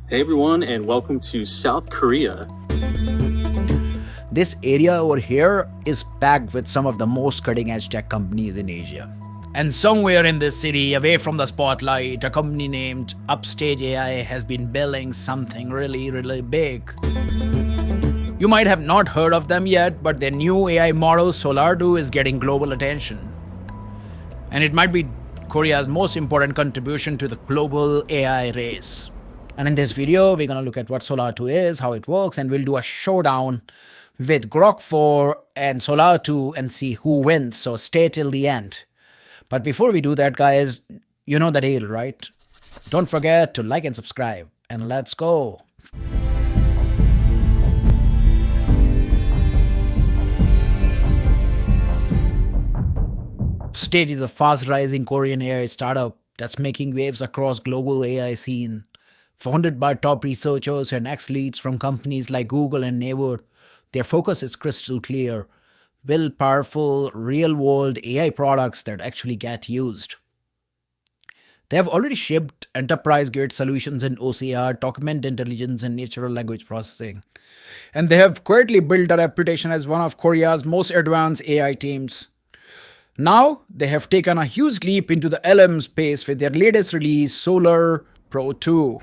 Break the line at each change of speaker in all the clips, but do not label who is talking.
Hey everyone, and welcome to South Korea.
This area over here is packed with some of the most cutting edge tech companies in Asia. And somewhere in this city, away from the spotlight, a company named Upstage AI has been building something really, really big. You might have not heard of them yet, but their new AI model Solar 2 is getting global attention. And it might be Korea's most important contribution to the global AI race. And in this video, we're going to look at what Solar 2 is, how it works, and we'll do a showdown with Grok 4 and Solar 2 and see who wins. So stay till the end. But before we do that, guys, you know the deal, right? Don't forget to like and subscribe. And let's go. Upstage is a fast-rising Korean AI startup that's making waves across global AI scene. Founded by top researchers and ex-leads from companies like Google and Naver, their focus is crystal clear: build powerful, real-world AI products that actually get used. They have already shipped enterprise-grade solutions in OCR, document intelligence, and natural language processing. And they have quietly built a reputation as one of Korea's most advanced AI teams. Now, they have taken a huge leap into the LM space with their latest release, Solar Pro 2.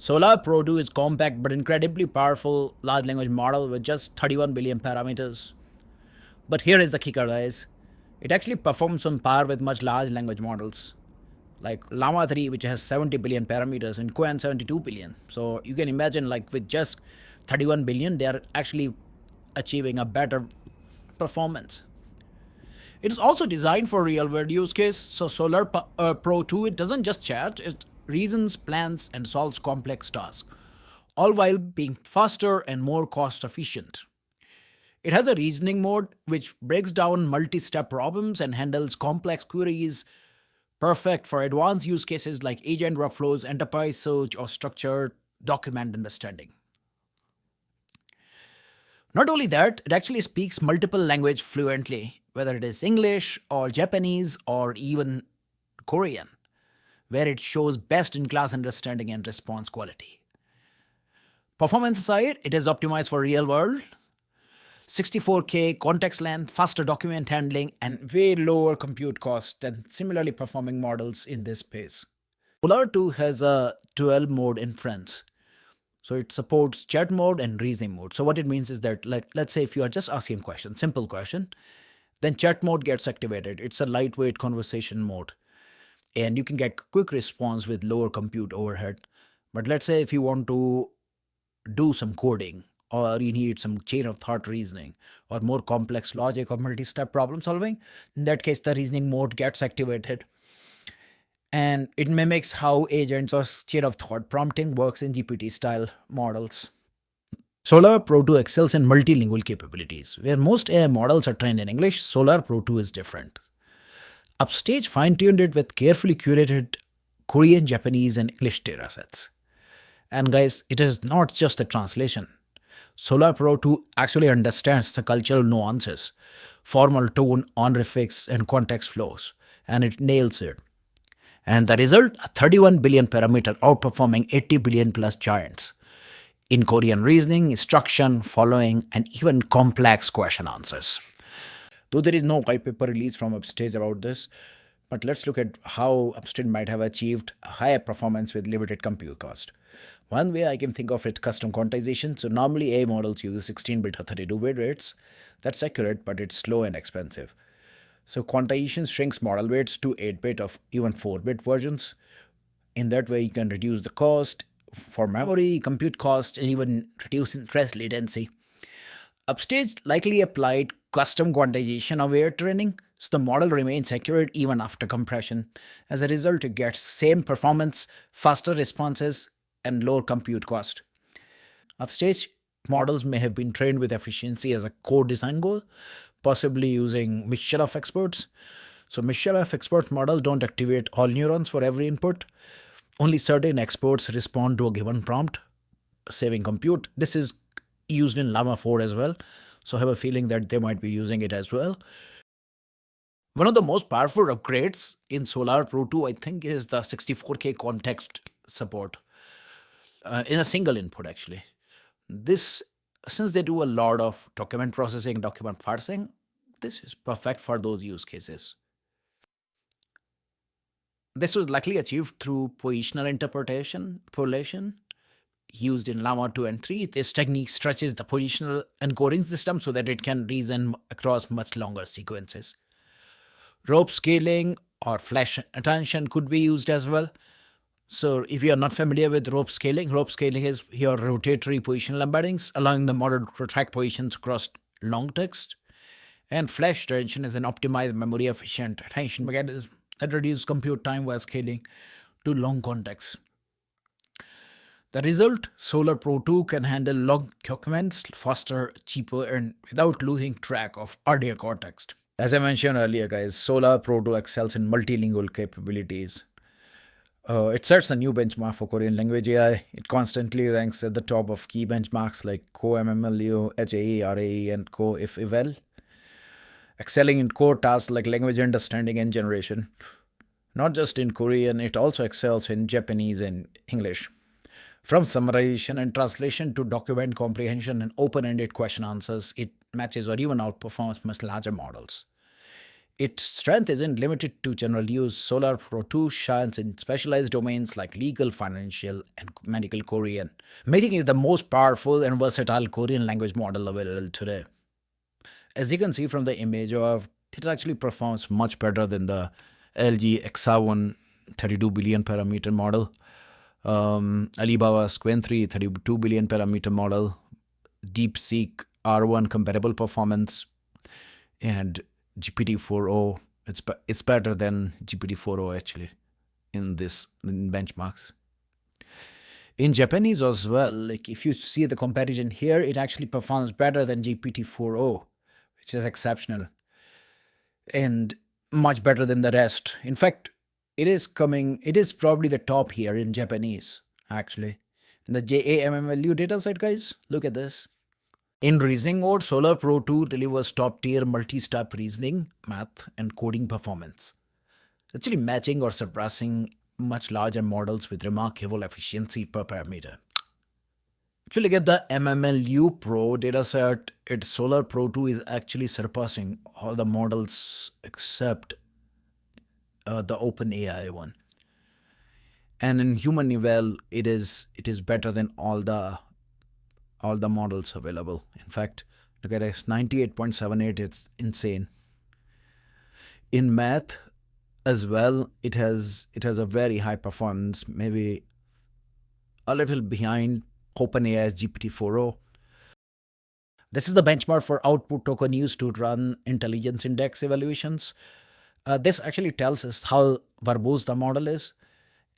Solar Pro 2 is compact but incredibly powerful large language model with just 31 billion parameters. But here is the kicker, guys. It actually performs on par with much large language models like Llama 3, which has 70 billion parameters, and Qwen 72 billion. So you can imagine, like, with just 31 billion, they are actually achieving a better performance. It is also designed for real-world use case. So Solar Pro 2, it doesn't just chat, it reasons, plans, and solves complex tasks, all while being faster and more cost-efficient. It has a reasoning mode which breaks down multi-step problems and handles complex queries, perfect for advanced use cases like agent workflows, enterprise search, or structured document understanding. Not only that, it actually speaks multiple languages fluently, whether it is English or Japanese or even Korean, where it shows best-in-class understanding and response quality. Performance aside, it is optimized for real-world, 64K context length, faster document handling, and way lower compute cost than similarly performing models in this space. Solar 2 has a 12-mode inference. So it supports chat mode and reasoning mode. So what it means is that, like, let's say if you are just asking a question, simple question, then chat mode gets activated. It's a lightweight conversation mode. And you can get quick response with lower compute overhead. But let's say if you want to do some coding, or you need some chain of thought reasoning, or more complex logic or multi-step problem solving, in that case the reasoning mode gets activated. And it mimics how agents or chain of thought prompting works in GPT-style models. Solar Pro 2 excels in multilingual capabilities. Where most AI models are trained in English, Solar Pro 2 is different. Upstage fine-tuned it with carefully curated Korean, Japanese, and English datasets. And guys, it is not just a translation. Solar Pro 2 actually understands the cultural nuances, formal tone, honorifics, and context flows, and it nails it. And the result, a 31 billion parameter outperforming 80 billion plus giants in Korean reasoning, instruction, following, and even complex question answers. Though there is no white paper release from Upstage about this, but let's look at how Upstage might have achieved higher performance with limited compute cost. One way I can think of it, custom quantization. So normally AI models use 16-bit or 32-bit rates. That's accurate, but it's slow and expensive. So quantization shrinks model weights to 8-bit or even 4-bit versions. In that way, you can reduce the cost for memory, compute cost, and even reduce interest latency. Upstage likely applied custom quantization aware training, so the model remains accurate even after compression. As a result, it gets same performance, faster responses, and lower compute cost. Upstage models may have been trained with efficiency as a core design goal, possibly using mixture of experts. So mixture of experts models don't activate all neurons for every input. Only certain experts respond to a given prompt, saving compute. This is used in Llama 4 as well, so I have a feeling that they might be using it as well. One of the most powerful upgrades in Solar Pro 2, I think, is the 64K context support. in a single input actually. This, since they do a lot of document processing, document parsing, this is perfect for those use cases. This was likely achieved through positional interpretation, correlation, used in Llama 2 and 3. This technique stretches the positional encoding system so that it can reason across much longer sequences. Rope scaling or flash attention could be used as well. So if you are not familiar with rope scaling is your rotatory positional embeddings, allowing the model to track positions across long text. And flash attention is an optimized memory efficient attention mechanism that reduces compute time while scaling to long context. The result, Solar Pro 2 can handle long documents faster, cheaper, and without losing track of earlier context. As I mentioned earlier, guys, Solar Pro 2 excels in multilingual capabilities. It sets a new benchmark for Korean language AI. It constantly ranks at the top of key benchmarks like Co-MMLU, HAE, RAE, and Co-IF-EVAL, excelling in core tasks like language understanding and generation. Not just in Korean, it also excels in Japanese and English. From summarization and translation to document comprehension and open-ended question answers, it matches or even outperforms much larger models. Its strength isn't limited to general use. Solar Pro 2 shines in specialized domains like legal, financial, and medical Korean, making it the most powerful and versatile Korean language model available today. As you can see from the image, it actually performs much better than the LG XR1 32 billion parameter model, Alibaba's Qwen 3 32 billion parameter model, DeepSeek R1 comparable performance, and GPT-4o. It's better than GPT-4o actually in benchmarks. In Japanese as well, like if you see the comparison here, it actually performs better than GPT-4o, which is exceptional and much better than the rest. In fact, it is probably the top here in Japanese, actually. In the JAMMLU dataset, guys, look at this. In reasoning mode, Solar Pro 2 delivers top-tier multi-step reasoning, math, and coding performance, actually matching or surpassing much larger models with remarkable efficiency per parameter. If you look at the MMLU Pro dataset, Solar Pro 2 is actually surpassing all the models except the OpenAI one. And in human eval, it is better than all the models available. In fact, look at this, 98.78, it's insane. In math as well, it has a very high performance, maybe a little behind OpenAI's GPT-4o. This is the benchmark for output token used to run intelligence index evaluations. This actually tells us how verbose the model is.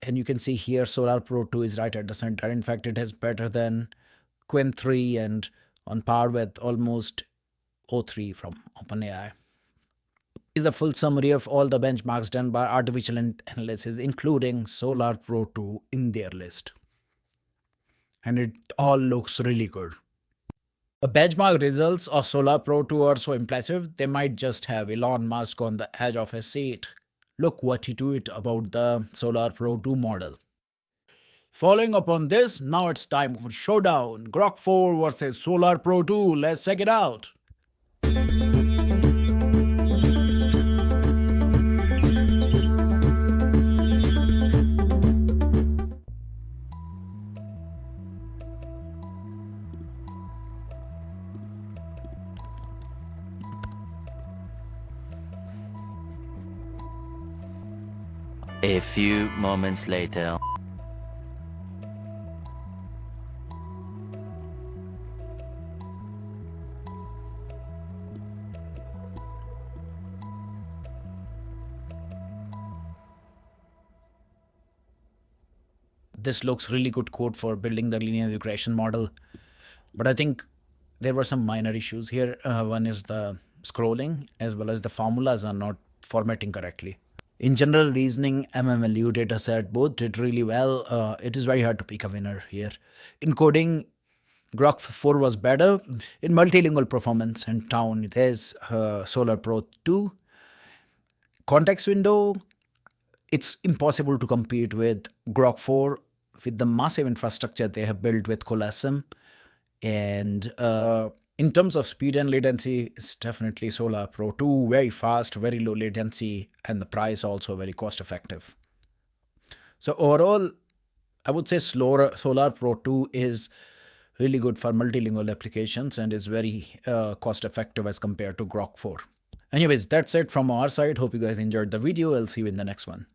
And you can see here Solar Pro 2 is right at the center. In fact, it is better than Qwen 3 and on par with almost O3 from OpenAI. Is the full summary of all the benchmarks done by artificial analysis, including Solar Pro 2 in their list. And it all looks really good. The benchmark results of Solar Pro 2 are so impressive, they might just have Elon Musk on the edge of his seat. Look what he tweeted about the Solar Pro 2 model. Following up on this, now it's time for showdown. Grok 4 versus Solar Pro 2. Let's check it out.
A few moments later.
This looks really good code for building the linear regression model, but I think there were some minor issues here. One is the scrolling as well as the formulas are not formatting correctly. In general reasoning, MMLU dataset both did really well. It is very hard to pick a winner here. In coding, Grok 4 was better. In multilingual performance and tone, there's Solar Pro 2. Context window, it's impossible to compete with Grok 4. with the massive infrastructure they have built with Colosseum. And in terms of speed and latency, it's definitely Solar Pro 2, very fast, very low latency, and the price also very cost effective. So overall, I would say Solar Pro 2 is really good for multilingual applications and is very cost effective as compared to Grok 4. Anyways, that's it from our side. Hope you guys enjoyed the video. I'll see you in the next one.